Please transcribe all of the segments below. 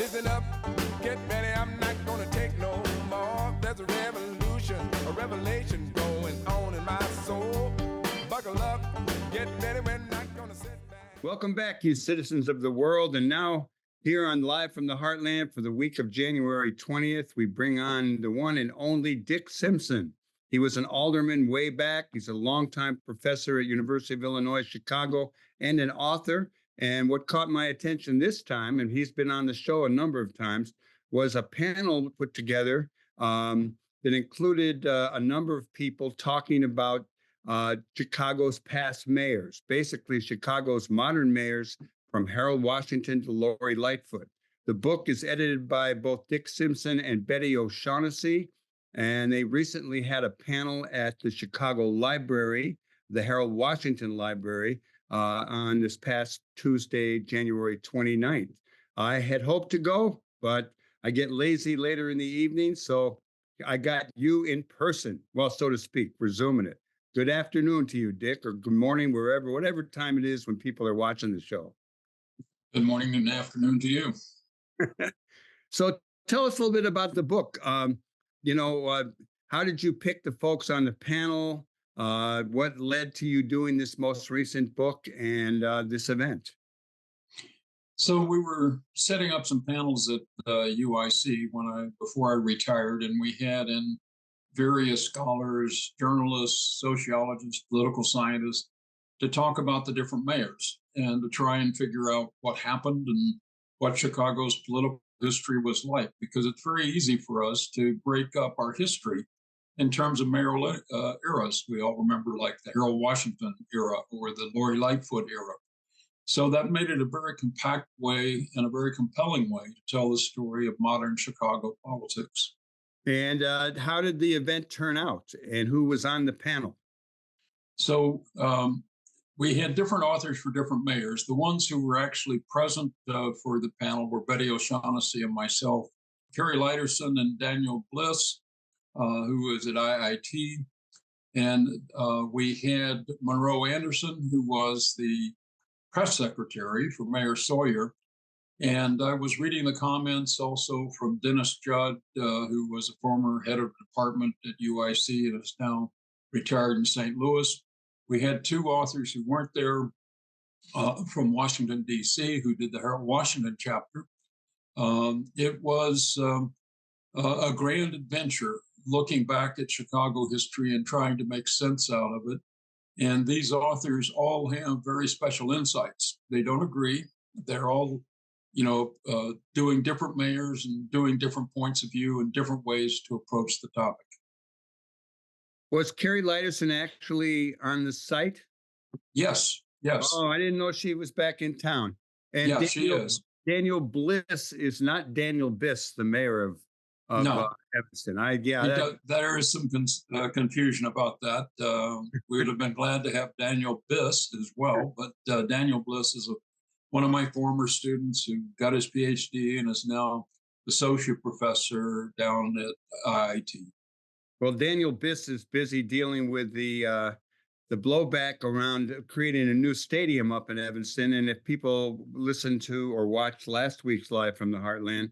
Listen up, get ready, I'm not gonna take no more. There's a revolution, a revelation going on in my soul. Buckle up, get ready, we're not gonna sit back. Welcome back, you citizens of the world. And now, here on Live from the Heartland for the week of January 20th, we bring on the one and only Dick Simpson. He was an alderman way back. He's a longtime professor at University of Illinois, Chicago, and an author. And what caught my attention this time, and he's been on the show a number of times, was a panel put together that included a number of people talking about Chicago's past mayors, basically Chicago's modern mayors from Harold Washington to Lori Lightfoot. The book is edited by both Dick Simpson and Betty O'Shaughnessy, and they recently had a panel at the Chicago Library, the Harold Washington Library, on this past Tuesday, January 29th. I had hoped to go, but I get lazy later in the evening, so I got you in person, well, so to speak, for Zooming it. Good afternoon to you, Dick, or good morning, whatever time it is when people are watching the show. Good morning and afternoon to you. So tell us a little bit about the book. How did you pick the folks on the panel? What led to you doing this most recent book and this event? So we were setting up some panels at UIC before I retired, and we had in various scholars, journalists, sociologists, political scientists to talk about the different mayors and to try and figure out what happened and what Chicago's political history was like, because it's very easy for us to break up our history in terms of mayoral eras. We all remember like the Harold Washington era or the Lori Lightfoot era. So that made it a very compact way and a very compelling way to tell the story of modern Chicago politics. And how did the event turn out, and who was on the panel? So we had different authors for different mayors. The ones who were actually present for the panel were Betty O'Shaughnessy and myself, Carrie Liderson and Daniel Bliss, who was at IIT. And we had Monroe Anderson, who was the press secretary for Mayor Sawyer. And I was reading the comments also from Dennis Judd, who was a former head of the department at UIC and is now retired in St. Louis. We had two authors who weren't there from Washington, D.C., who did the Harold Washington chapter. It was a grand adventure looking back at Chicago history and trying to make sense out of it. And these authors all have very special insights. They don't agree. They're all doing different mayors and doing different points of view and different ways to approach the topic. Was Carrie Liderson actually on the site? Yes. Oh, I didn't know she was back in town. And yeah, she is. Daniel Bliss is not Daniel Biss, the mayor of Evanston. There is some confusion about that. We would have been glad to have Daniel Biss as well, but Daniel Bliss is one of my former students who got his PhD and is now associate professor down at IIT. Well, Daniel Biss is busy dealing with the blowback around creating a new stadium up in Evanston. And if people listen to or watched last week's Live from the Heartland,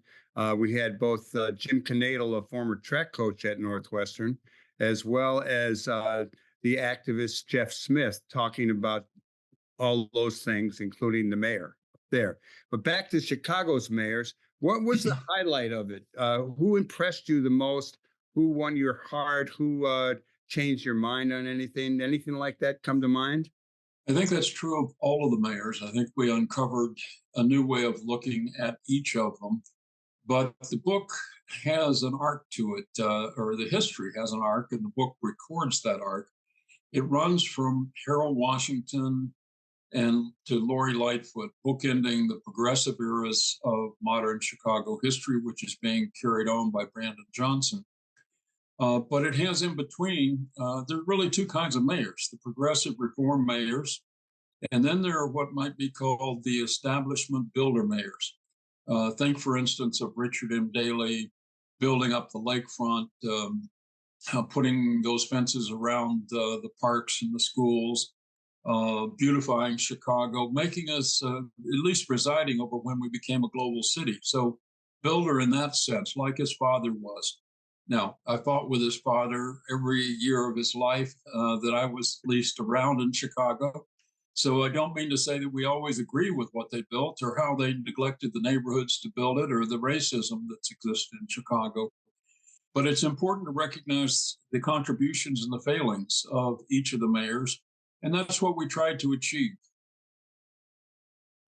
we had both Jim Knadel, a former track coach at Northwestern, as well as the activist Jeff Smith, talking about all those things, including the mayor there. But back to Chicago's mayors, what was the highlight of it? Who impressed you the most? Who won your heart? Who changed your mind on anything? Anything like that come to mind? I think that's true of all of the mayors. I think we uncovered a new way of looking at each of them. But the book has an arc to it, or the history has an arc, and the book records that arc. It runs from Harold Washington and to Lori Lightfoot, bookending the progressive eras of modern Chicago history, which is being carried on by Brandon Johnson. But it has in between, there are really two kinds of mayors, the progressive reform mayors, and then there are what might be called the establishment builder mayors. Think, for instance, of Richard M. Daley building up the lakefront, putting those fences around the parks and the schools, beautifying Chicago, making us at least presiding over when we became a global city. So builder in that sense, like his father was. Now, I fought with his father every year of his life that I was at least around in Chicago. So I don't mean to say that we always agree with what they built or how they neglected the neighborhoods to build it or the racism that's existed in Chicago. But it's important to recognize the contributions and the failings of each of the mayors. And that's what we tried to achieve.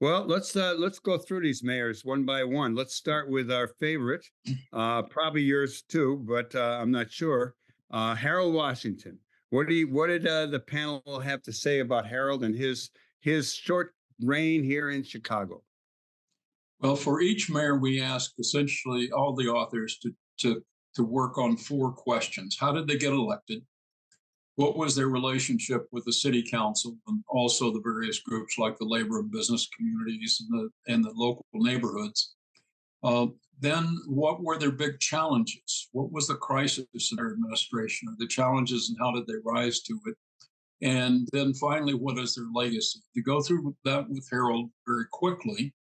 Well, let's go through these mayors one by one. Let's start with our favorite, probably yours too, but I'm not sure. Harold Washington. What did the panel have to say about Harold and his short reign here in Chicago? Well, for each mayor, we asked essentially all the authors to work on 4 questions. How did they get elected? What was their relationship with the city council and also the various groups like the labor and business communities and the local neighborhoods? Then what were their big challenges? What was the crisis in their administration or the challenges and how did they rise to it? And then finally, what is their legacy? To go through that with Harold very quickly,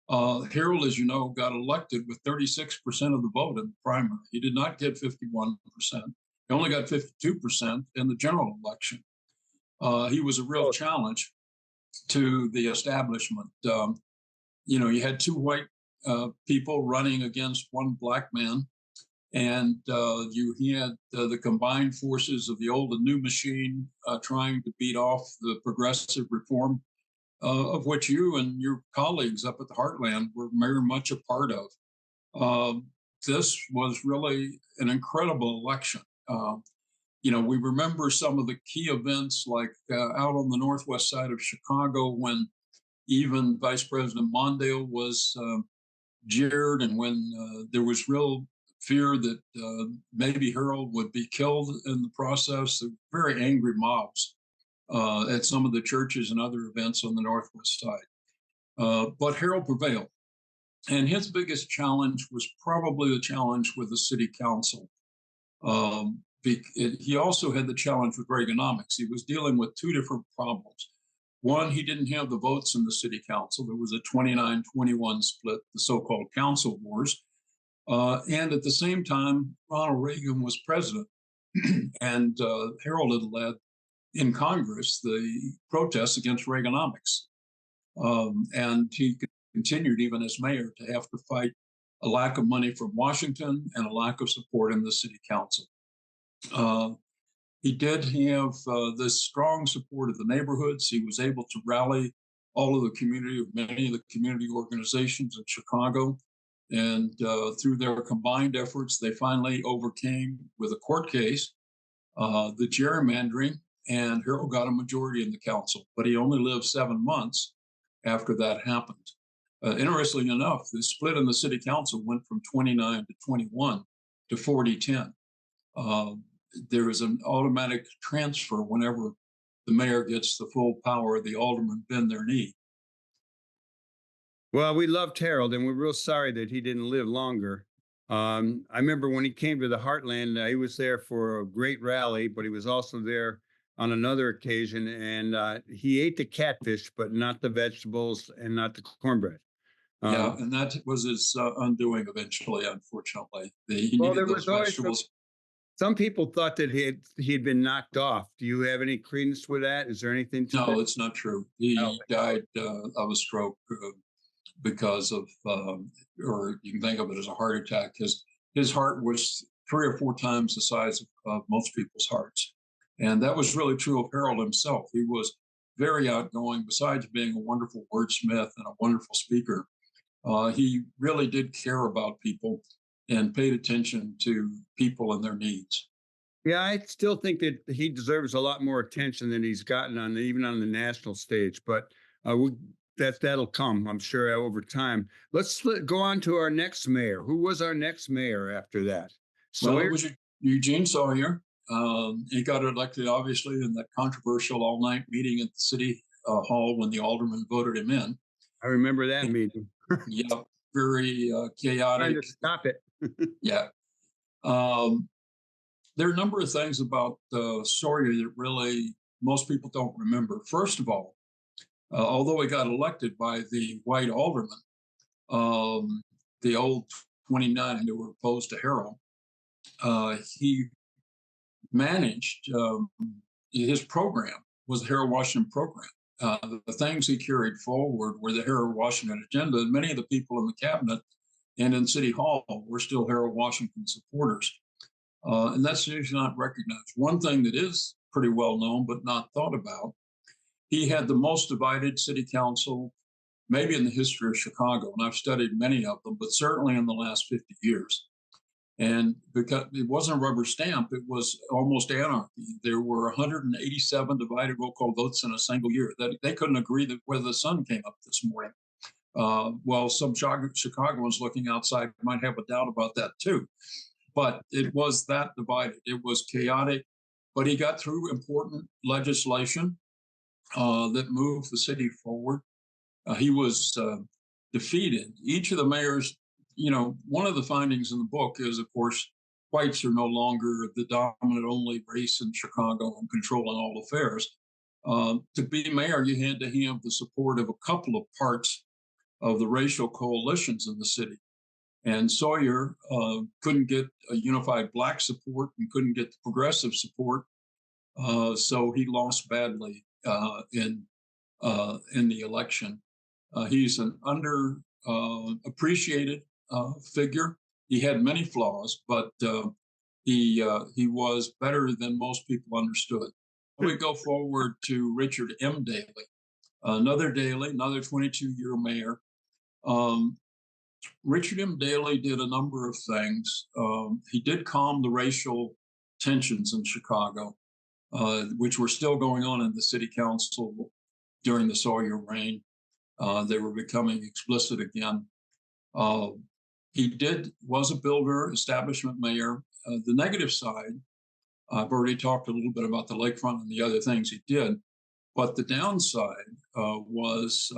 Harold, as you know, got elected with 36% of the vote in the primary. He did not get 51%. He only got 52% in the general election. He was a real challenge to the establishment. You had 2 white people running against 1 black man, and he had the combined forces of the old and new machine trying to beat off the progressive reform of which you and your colleagues up at the Heartland were very much a part of. This was really an incredible election. We remember some of the key events like out on the northwest side of Chicago when even Vice President Mondale was jeered and when there was real fear that maybe Harold would be killed in the process. Very angry mobs at some of the churches and other events on the northwest side. But Harold prevailed. And his biggest challenge was probably the challenge with the city council. He also had the challenge with Reaganomics. He was dealing with 2 different problems. One, he didn't have the votes in the city council. There was a 29-21 split, the so-called council wars. And at the same time, Ronald Reagan was president. And Harold had led in Congress the protests against Reaganomics. And he continued, even as mayor, to have to fight a lack of money from Washington and a lack of support in the city council. He did have this strong support of the neighborhoods. He was able to rally all of the community, many of the community organizations in Chicago. And through their combined efforts, they finally overcame with a court case, the gerrymandering, and Harold got a majority in the council, but he only lived 7 months after that happened. Interestingly enough, the split in the city council went from 29 to 21 to 40-10. There is an automatic transfer whenever the mayor gets the full power, the aldermen bend their knee. Well, we loved Harold, and we're real sorry that he didn't live longer. I remember when he came to the Heartland, he was there for a great rally, but he was also there on another occasion, and he ate the catfish, but not the vegetables and not the cornbread. Yeah, and that was his undoing eventually, unfortunately. He needed those vegetables. Some people thought that he had been knocked off. Do you have any credence with that? Is there anything to that? No, it's not true. He died of a stroke because of, or you can think of it as a heart attack. His heart was 3 or 4 times the size of most people's hearts. And that was really true of Harold himself. He was very outgoing, besides being a wonderful wordsmith and a wonderful speaker. He really did care about people and paid attention to people and their needs. Yeah, I still think that he deserves a lot more attention than he's gotten even on the national stage. But that'll come, I'm sure, over time. Let's go on to our next mayor. Who was our next mayor after that? Well, it was Eugene Sawyer. He got elected, obviously, in that controversial all-night meeting at the city hall when the aldermen voted him in. I remember that meeting. Yeah, very chaotic. Trying to stop it. Yeah. There are a number of things about Sawyer that really most people don't remember. First of all, although he got elected by the white alderman, the old 29 who were opposed to Harold, he managed his program was the Harold Washington program. The things he carried forward were the Harold Washington agenda, and many of the people in the cabinet and in City Hall were still Harold Washington supporters. And that's usually not recognized. One thing that is pretty well known but not thought about, he had the most divided city council maybe in the history of Chicago, and I've studied many of them, but certainly in the last 50 years. And because it wasn't a rubber stamp, it was almost anarchy. There were 187 divided roll call votes in a single year. That they couldn't agree that whether the sun came up this morning. Well, some Chicagoans looking outside might have a doubt about that too. But it was that divided. It was chaotic. But he got through important legislation that moved the city forward. He was defeated. Each of the mayors, one of the findings in the book is, of course, whites are no longer the dominant only race in Chicago and controlling all affairs. To be mayor, you had to have the support of a couple of parts of the racial coalitions in the city. And Sawyer couldn't get a unified Black support and couldn't get the progressive support. So he lost badly in the election. He's an underappreciated figure. He had many flaws, but he was better than most people understood. We go forward to Richard M. Daley, another 22-year mayor. Richard M. Daley did a number of things. He did calm the racial tensions in Chicago, which were still going on in the city council during the Sawyer reign. They were becoming explicit again. He was a builder, establishment mayor. The negative side, I've already talked a little bit about the lakefront and the other things he did, but the downside was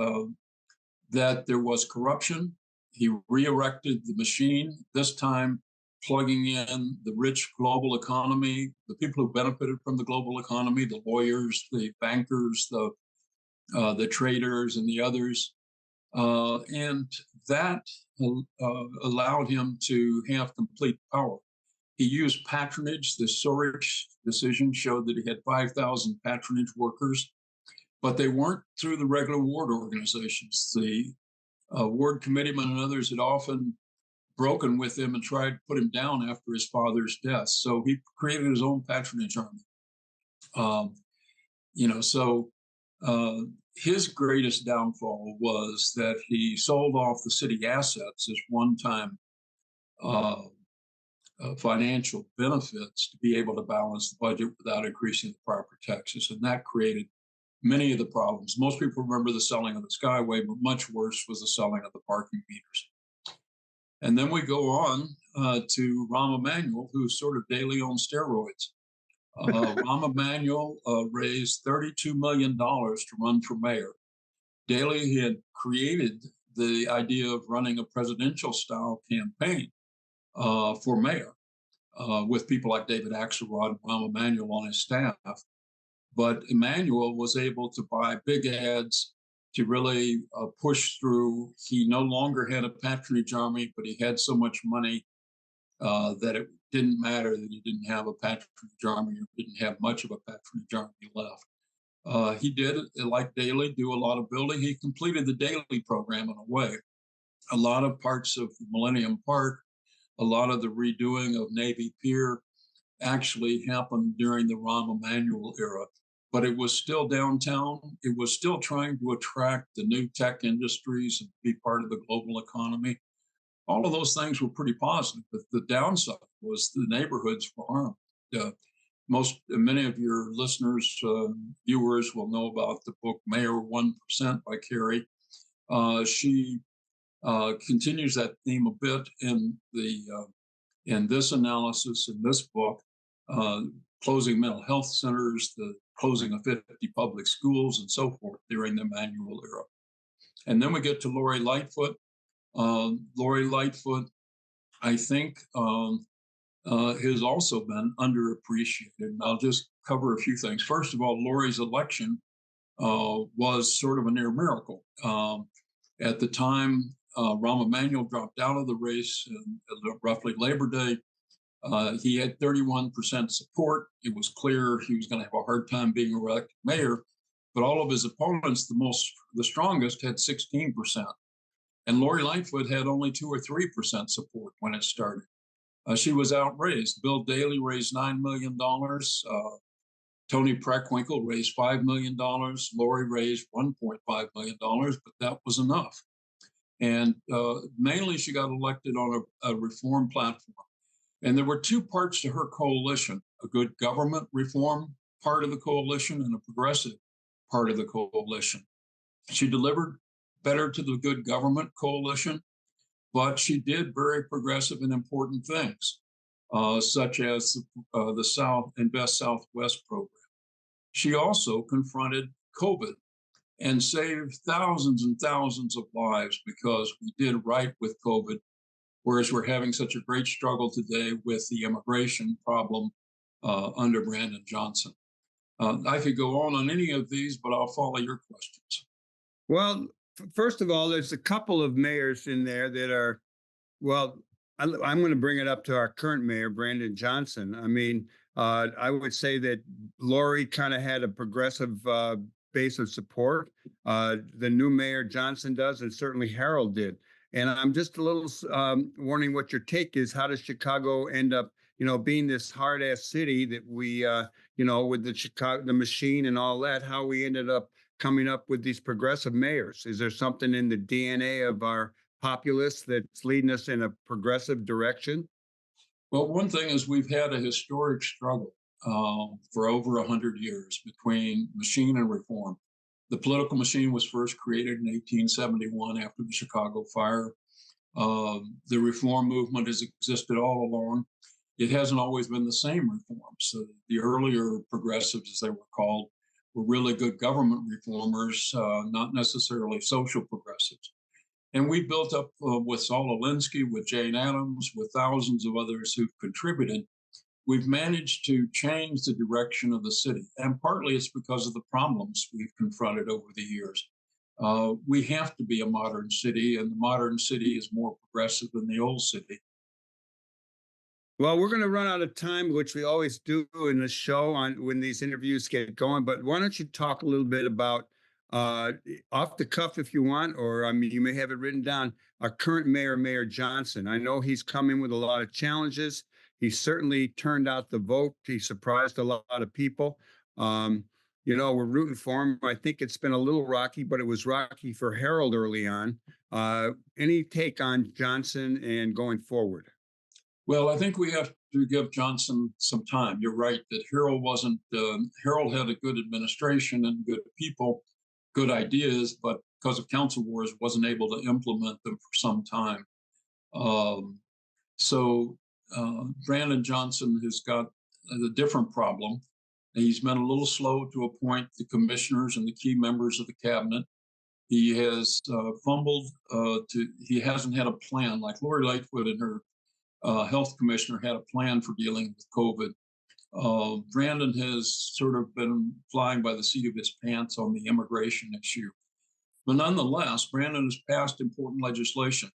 that there was corruption. He re-erected the machine, this time plugging in the rich global economy, the people who benefited from the global economy, the lawyers, the bankers, the traders, and the others. And that allowed him to have complete power. He used patronage. The Sorich decision showed that he had 5,000 patronage workers, but they weren't through the regular ward organizations. The ward committeemen and others had often broken with him and tried to put him down after his father's death. So he created his own patronage army. His greatest downfall was that he sold off the city assets as one-time financial benefits to be able to balance the budget without increasing the property taxes. And that created many of the problems. Most people remember the selling of the Skyway, but much worse was the selling of the parking meters. And then we go on to Rahm Emanuel, who's sort of Daley on steroids. Rahm Emanuel raised $32 million to run for mayor. Daley had created the idea of running a presidential style campaign for mayor with people like David Axelrod and Rahm Emanuel on his staff. But Emanuel was able to buy big ads to really push through. He no longer had a patronage army, but he had so much money that it didn't matter that he didn't have a patronage army or didn't have much of a patronage army left. He did, like Daley, do a lot of building. He completed the Daley program in a way. A lot of parts of Millennium Park, a lot of the redoing of Navy Pier actually happened during the Rahm Emanuel era. But it was still downtown. It was still trying to attract the new tech industries and be part of the global economy. All of those things were pretty positive, but the downside was the neighborhoods were harmed. Many of your listeners, viewers will know about the book Mayor 1% by Carrie. She continues that theme a bit in this analysis, in this book, closing mental health centers, the closing of 50 public schools, and so forth during the Emanuel era. And then we get to Lori Lightfoot. Lori Lightfoot, I think, has also been underappreciated. And I'll just cover a few things. First of all, Lori's election was sort of a near miracle. At the time, Rahm Emanuel dropped out of the race roughly Labor Day. He had 31% support. It was clear he was going to have a hard time being elected mayor, but all of his opponents, the strongest, had 16%. And Lori Lightfoot had only 2 or 3% support when it started. She was outraised. Bill Daley raised $9 million. Tony Preckwinkle raised $5 million. Lori raised $1.5 million, but that was enough. And mainly she got elected on a reform platform. And there were 2 parts to her coalition, a good government reform part of the coalition and a progressive part of the coalition. She delivered better to the good government coalition, but she did very progressive and important things, such as the South Invest Southwest program. She also confronted COVID and saved thousands and thousands of lives because we did right with COVID, whereas we're having such a great struggle today with the immigration problem under Brandon Johnson. I could go on any of these, but I'll follow your questions. Well, first of all, there's a couple of mayors in there that are, well, I'm going to bring it up to our current mayor, Brandon Johnson. I mean, I would say that Lori kind of had a progressive base of support. The new mayor Johnson does, and certainly Harold did. And I'm just a little wondering what your take is. How does Chicago end up, being this hard ass city that we, with the machine and all that, how we ended up coming up with these progressive mayors? Is there something in the DNA of our populace that's leading us in a progressive direction? Well, one thing is we've had a historic struggle for over 100 years between machine and reform. The political machine was first created in 1871 after the Chicago fire. The reform movement has existed all along. It hasn't always been the same reforms. So the earlier progressives, as they were called, were really good government reformers, not necessarily social progressives. And we built up with Saul Alinsky, with Jane Addams, with thousands of others who've contributed. We've managed to change the direction of the city. And partly it's because of the problems we've confronted over the years. We have to be a modern city, and the modern city is more progressive than the old city. Well, we're going to run out of time, which we always do in the show when these interviews get going. But why don't you talk a little bit about, off the cuff if you want, or I mean, you may have it written down, our current mayor, Mayor Johnson. I know he's come in with a lot of challenges. He certainly turned out the vote. He surprised a lot of people. We're rooting for him. I think it's been a little rocky, but it was rocky for Harold early on. Any take on Johnson and going forward? Well, I think we have to give Johnson some time. You're right that Harold had a good administration and good people, good ideas, but because of council wars, wasn't able to implement them for some time. Brandon Johnson has got a different problem. He's been a little slow to appoint the commissioners and the key members of the cabinet. He has fumbled he hasn't had a plan like Lori Lightfoot and her health commissioner had a plan for dealing with COVID. Brandon has sort of been flying by the seat of his pants on the immigration issue. But nonetheless, Brandon has passed important legislation.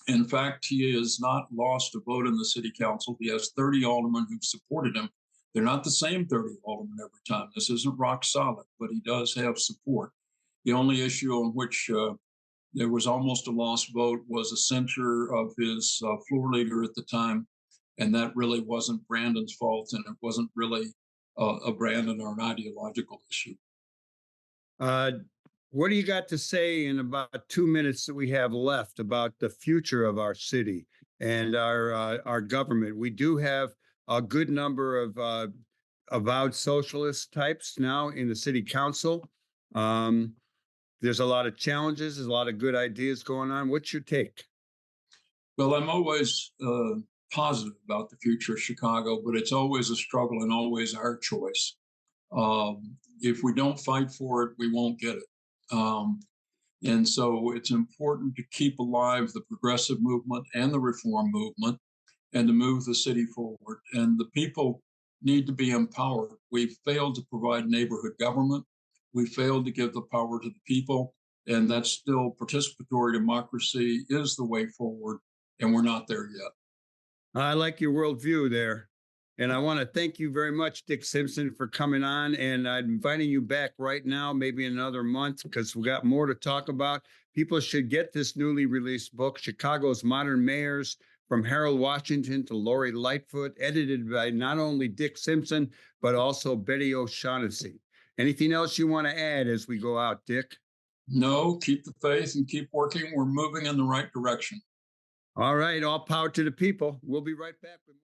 In fact, he has not lost a vote in the city council. He has 30 aldermen who've supported him. They're not the same 30 aldermen every time. This isn't rock solid, but he does have support. The only issue on which there was almost a lost vote was a censure of his floor leader at the time. And that really wasn't Brandon's fault, and it wasn't really a Brandon or an ideological issue. What do you got to say in about 2 minutes that we have left about the future of our city and our government? We do have a good number of avowed socialist types now in the city council. There's a lot of challenges. There's a lot of good ideas going on. What's your take? Well, I'm always positive about the future of Chicago, but it's always a struggle and always our choice. If we don't fight for it, we won't get it. And so it's important to keep alive the progressive movement and the reform movement and to move the city forward. And the people need to be empowered. We've failed to provide neighborhood government. We failed to give the power to the people. And that's still participatory democracy is the way forward. And we're not there yet. I like your worldview there. And I want to thank you very much, Dick Simpson, for coming on. And I'm inviting you back right now, maybe in another month, because we got more to talk about. People should get this newly released book, Chicago's Modern Mayors, from Harold Washington to Lori Lightfoot, edited by not only Dick Simpson, but also Betty O'Shaughnessy. Anything else you want to add as we go out, Dick? No, keep the faith and keep working. We're moving in the right direction. All right. All power to the people. We'll be right back with more.